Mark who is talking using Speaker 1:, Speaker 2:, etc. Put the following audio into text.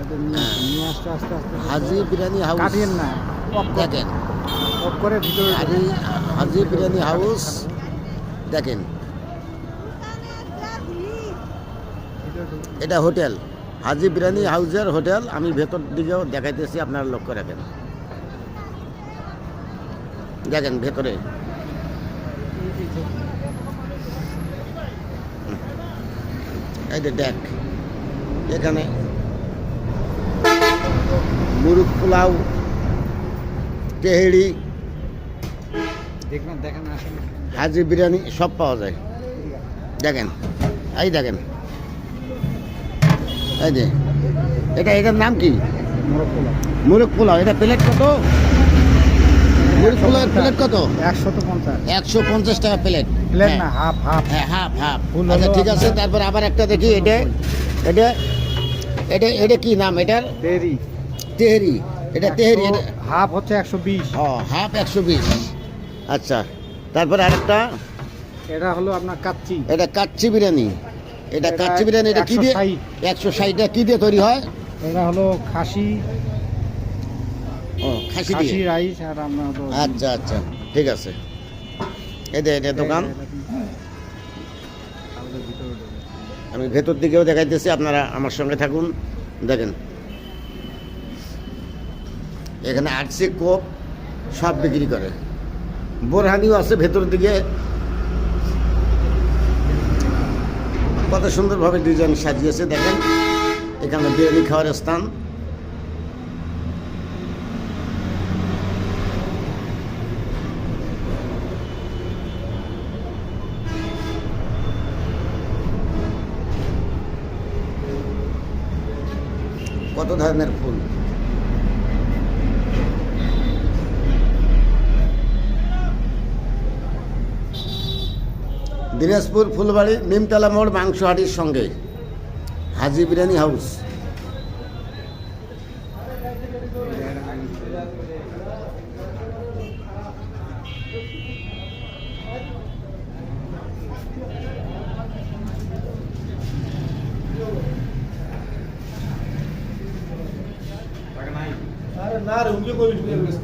Speaker 1: নিয়ে আসতে আস্তে আস্তে
Speaker 2: হাজি বিরিয়ানি হাউস
Speaker 1: কাটিয়েন না,
Speaker 2: দেখেন।
Speaker 1: অফ করে ভিতরে
Speaker 2: হাজি বিরিয়ানি হাউস দেখেন, এটা হোটেল হাজি বিরিয়ানি হাউসের হোটেল। আমি ভেতর দিকেও দেখাইতেছি, আপনারা লক্ষ্য রাখেন। দেখেন ভেতরে এই যে দেখ, এখানে মুরগ পোলাও, তেহেড়ি,
Speaker 1: দেখেন আসলে
Speaker 2: হাজি বিরিয়ানি সব পাওয়া যায়। দেখেন এই দেখেন, এই যে এটার নাম কি? মুরগ পোলাও। এটা প্লেট কত? মুরগ পোলাওয়ের প্লেট কত? 150 টাকা প্লেট।
Speaker 1: প্লেট না, হাফ
Speaker 2: হ্যাঁ, হাফ।
Speaker 1: ফুল
Speaker 2: আচ্ছা
Speaker 1: হলো
Speaker 2: ঠিক আছে। তারপর আবার একটা দেখি, এটা কি নাম এটার? তেহেরি। এটা তেহেরি, এটা
Speaker 1: হাফ হচ্ছে 120।
Speaker 2: হাফ 120। আচ্ছা, তারপরে আরেকটা,
Speaker 1: এটা হলো আপনার কাচ্চি।
Speaker 2: এটা কাচ্চি বিরিয়ানি। এটা কাচ্চি বিরিয়ানি, এটা কি দিয়ে?
Speaker 1: 160
Speaker 2: 160 কি দিয়ে তৈরি হয়?
Speaker 1: এটা হলো খাসি
Speaker 2: খাসি দিয়ে।
Speaker 1: রাইস আর আপনার
Speaker 2: আচ্ছা ঠিক আছে। এটা দোকান, আমি ভেতর দিকেও দেখাইতেছি, আপনারা আমার সঙ্গে থাকুন। দেখেন এখানে আরসি কোপ সব বিক্রি করে। বোরহানিও আছে ভেতর দিকে। কত সুন্দরভাবে ডিজাইন সাজিয়েছে দেখেন। এখানে বিরিয়ানি খাওয়ার স্থান। কত ধরনের ফুল। দিনাজপুর ফুলবাড়ি নিমতলা মোড় মাংসহাটির সঙ্গে হাজি বিরিয়ানি হাউস।
Speaker 1: না রে,